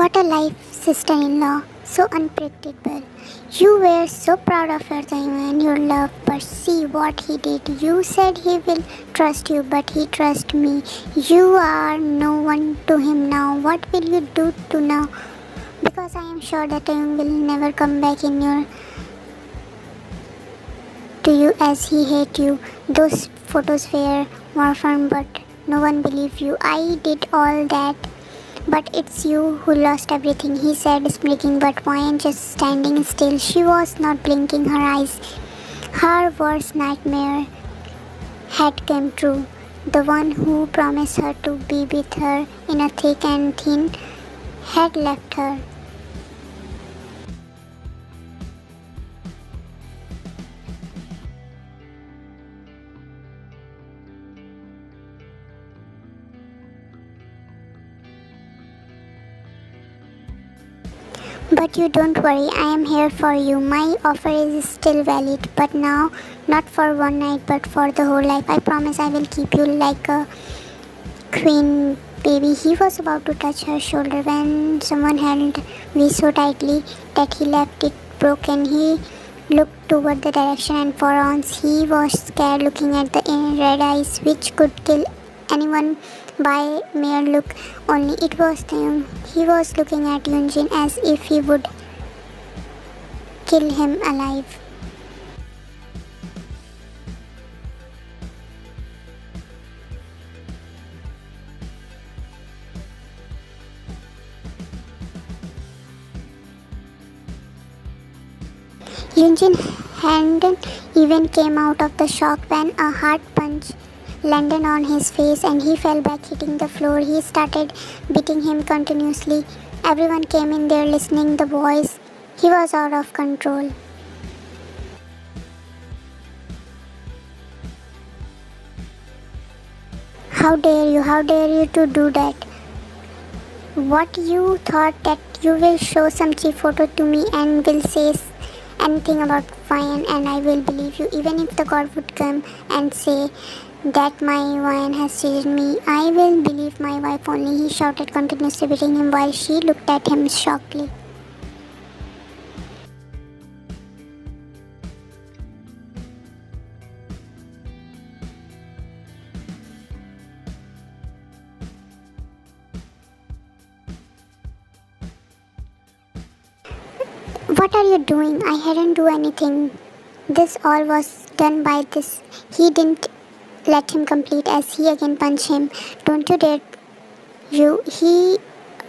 What a life, sister-in-law, so unpredictable. You were so proud of your Taehyung and your love, but see what he did. You said he will trust you, but he trusts me. You are no one to him now. What will you do to now? Because I am sure that Taehyung will never come back in your to you as he hate you. Those photos were more fun, but no one believed you. I did all that. But it's you who lost everything, he said, speaking, but Ryan just standing still. She was not blinking her eyes. Her worst nightmare had come true. The one who promised her to be with her in a thick and thin had left her. But you don't worry, I am here for you. My offer is still valid, but now not for one night but for the whole life. I promise I will keep you like a queen, baby. He was about to touch her shoulder when someone held me so tightly that he left it broken. He looked toward the direction and for once he was scared, looking at the red eyes which could kill anyone by mere look only. It was Taehyung. He was looking at Yunjin as if he would kill him alive. Yunjin hadn't even came out of the shock when a hard punch landed on his face and he fell back hitting the floor. He started beating him continuously. Everyone came in there listening the voice. He was out of control. How dare you to do that? What, you thought that you will show some cheap photo to me and will say anything about Ryan and I will believe you, even if the God would come and say that my Ryan has cheated me. I will believe my wife only, he shouted, continuously beating him while she looked at him shockingly. What are you doing? I hadn't do anything. This all was done by this. He didn't let him complete as he again punched him. Don't you dare you, he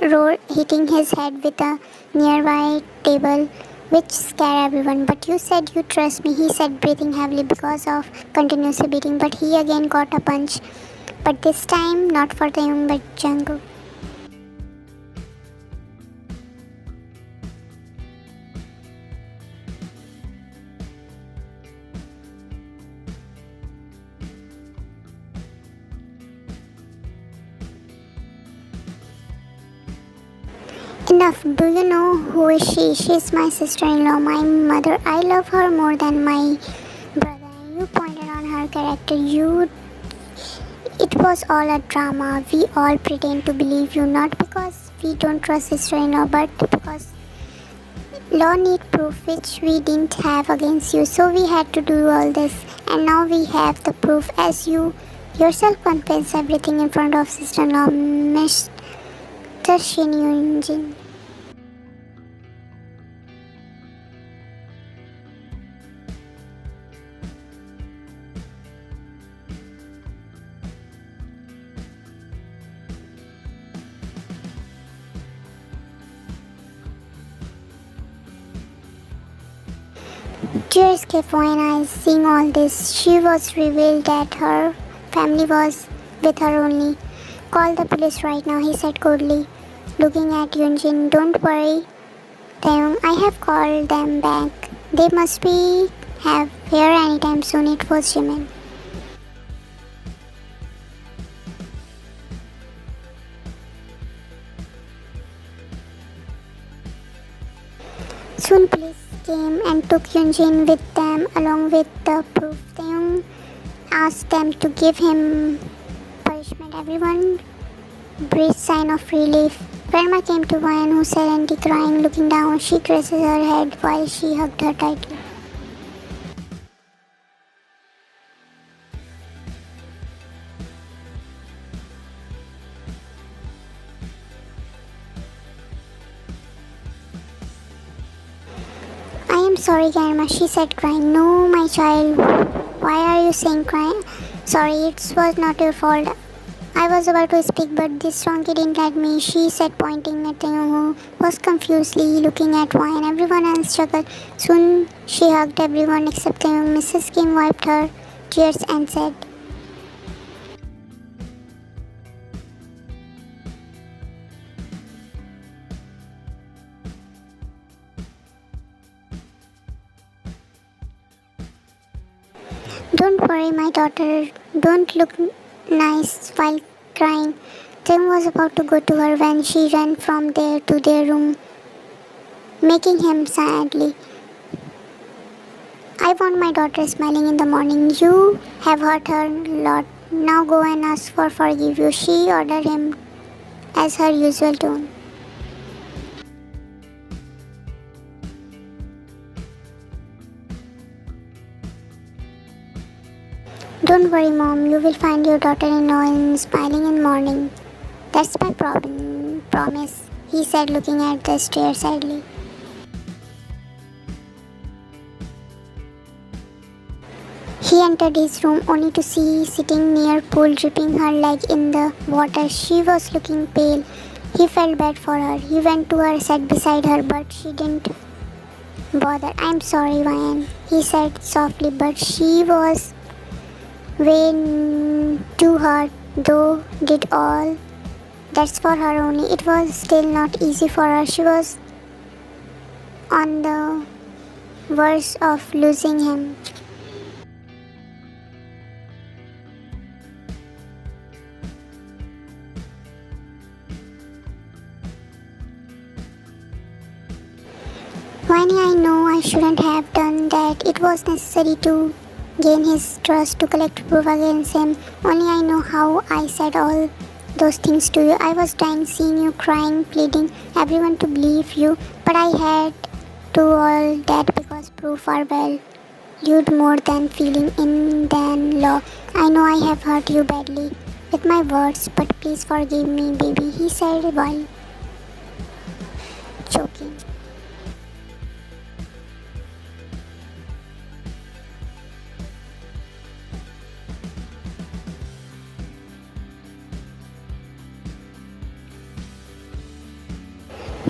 roared, hitting his head with a nearby table which scared everyone. But you said you trust me, he said, breathing heavily because of continuous beating. But he again got a punch. But this time not for Taehyung but Jungkook. Enough. Do you know who is she? She is my sister-in-law, my mother. I love her more than my brother. You pointed on her character. It was all a drama. We all pretend to believe you, not because we don't trust sister-in-law, but because law need proof which we didn't have against you. So we had to do all this, and now we have the proof as you yourself confess everything in front of sister-in-law, Mr. Shin Yunjin. Tears came when I seeing all this. She was revealed that her family was with her only. Call the police right now, he said coldly, looking at Yunjin. Don't worry, Taehyung, I have called them back. They must be here anytime soon. It was Jimin. Soon police came and took Yunjin with them along with the proof. Taehyung asked them to give him punishment. Everyone breathed sign of relief. Grandma came to Ryan, who silently crying, looking down. She caresses her head while she hugged her tightly. I am sorry, Grandma, she said, crying. No, my child, why are you saying crying? Sorry, it was not your fault. I was about to speak, but this donkey didn't let me, she said, pointing at Taehyung, who was confusedly looking at Ryan. Everyone else chuckled. Soon she hugged everyone except Taehyung. Mrs. Kim wiped her tears and said, don't worry, my daughter. Don't look nice while crying. Tim was about to go to her when she ran from there to their room, making him sadly. I want my daughter smiling in the morning. You have hurt her a lot. Now go and ask for forgive you, she ordered him as her usual tone. Don't worry, Mom. You will find your daughter-in-law smiling in morning. That's my promise, he said, looking at the stairs sadly. He entered his room only to see sitting near pool, dripping her leg in the water. She was looking pale. He felt bad for her. He went to her, sat beside her, but she didn't bother. I'm sorry, Ryan, he said softly, but she was way too hurt, though did all that's for her only. It was still not easy for her. She was on the verge of losing him. When I know I shouldn't have done that, it was necessary to gain his trust, to collect proof against him. Only I know how I said all those things to you. I was dying seeing you crying, pleading everyone to believe you, but I had to all that because proof are valued more than feeling in than law. I know I have hurt you badly with my words, but please forgive me, baby, he said while choking.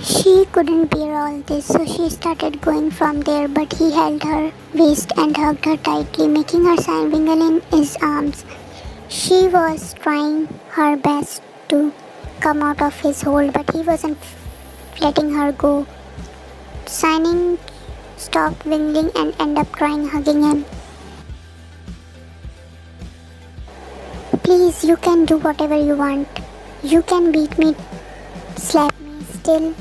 She couldn't bear all this, so she started going from there, but he held her waist and hugged her tightly, making her sign wiggle in his arms. She was trying her best to come out of his hold, but he wasn't letting her go. Signing stopped wiggling and ended up crying, hugging him. Please, you can do whatever you want. You can beat me, slap me, still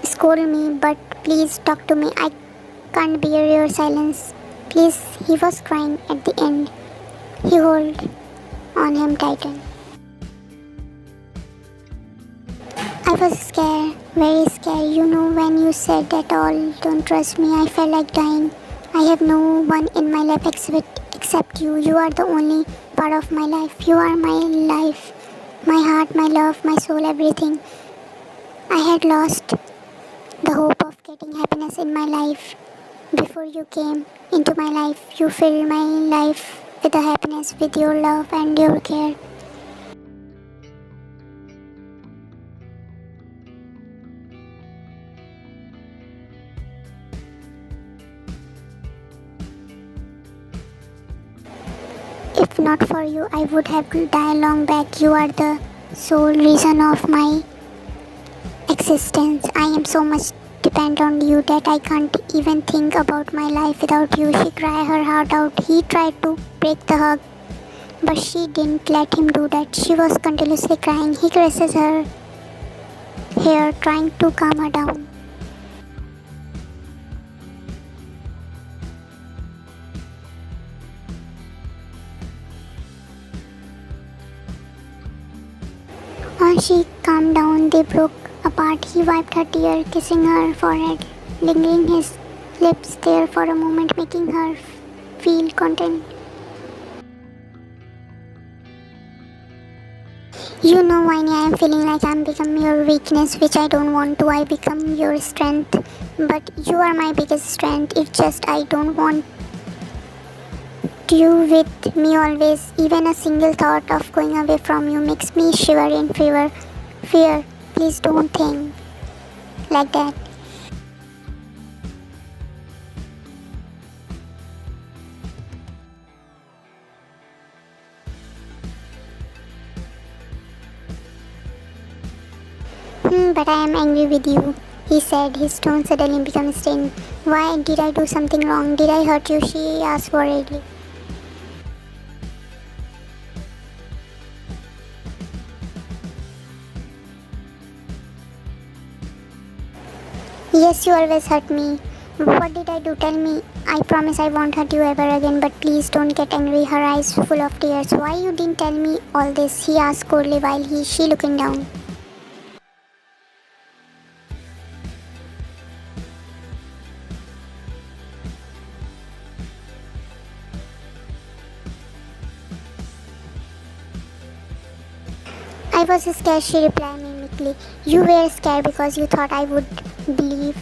scold me, but please talk to me. I can't bear your silence. Please, he was crying at the end. He held on him tighter. I was scared, very scared. You know, when you said that all, don't trust me, I felt like dying. I have no one in my life except you. You are the only part of my life. You are my life, my heart, my love, my soul, everything. I had lost the hope of getting happiness in my life. Before you came into my life, you filled my life with the happiness, with your love and your care. If not for you, I would have died long back. You are the sole reason of my existence. I am so much dependent on you that I can't even think about my life without you. She cried her heart out. He tried to break the hug, but she didn't let him do that. She was continuously crying. He caresses her hair, trying to calm her down. As she calmed down, they broke apart. He wiped her tear, kissing her forehead, lingering his lips there for a moment, making her feel content. You know, Winnie, I am feeling like I'm becoming your weakness, which I don't want to. I become your strength, but you are my biggest strength. It's just I don't want you with me always. Even a single thought of going away from you makes me shiver in fear. Fear. Please don't think like that. But I am angry with you, he said, his tone suddenly became strained. Why? Did I do something wrong? Did I hurt you? She asked worriedly. Yes, you always hurt me. What did I do? Tell me. I promise I won't hurt you ever again, but please don't get angry. Her eyes full of tears. Why you didn't tell me all this? He asked coldly while she looking down. I was scared, she replied mimically. You were scared because you thought I would believe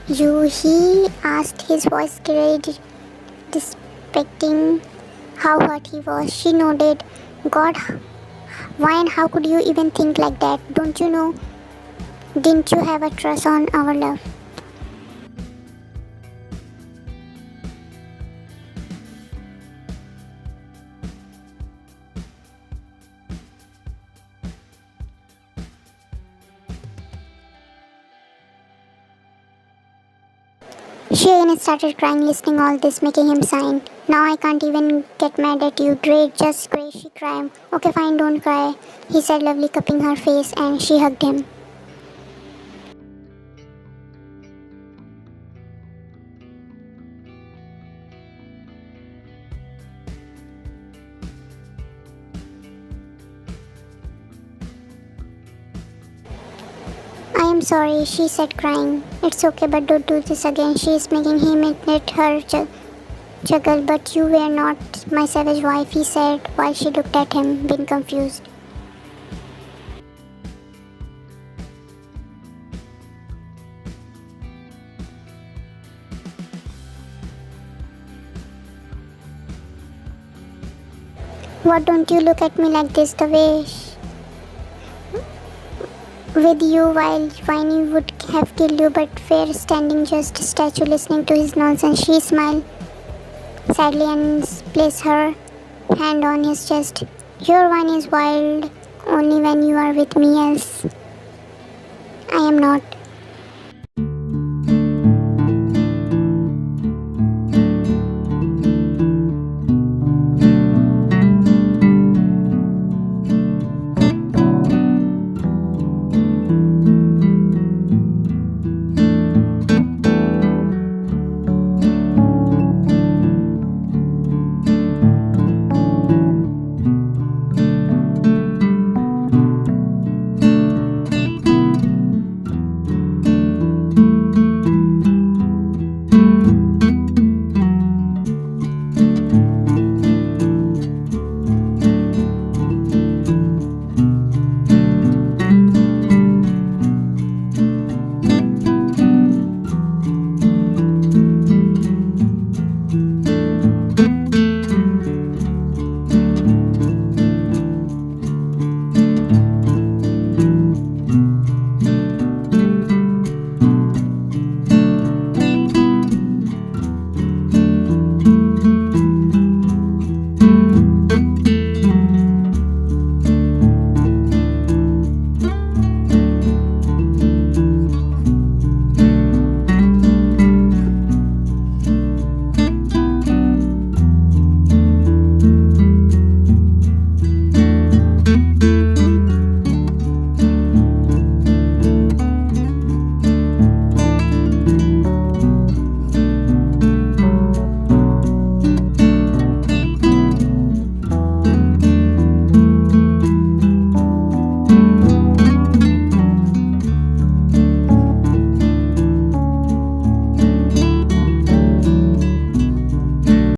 you, he asked, his voice carried despecting how hurt he was. She nodded. God, why and how could you even think like that? Don't you know? Didn't you have a trust on our love? She again started crying, listening all this, making him sign. Now I can't even get mad at you. Great, just great, she cried. Okay, fine, don't cry, he said, lovely, cupping her face, and she hugged him. I am sorry, she said, crying. It's okay, but don't do this again. She is making him admit her juggle. But you were not my savage wife, he said while she looked at him, being confused. What, don't you look at me like this, the way with you while Winnie would have killed you, but fair standing just a statue listening to his nonsense. She smiled sadly and placed her hand on his chest. Your wine is wild only when you are with me, else I am not.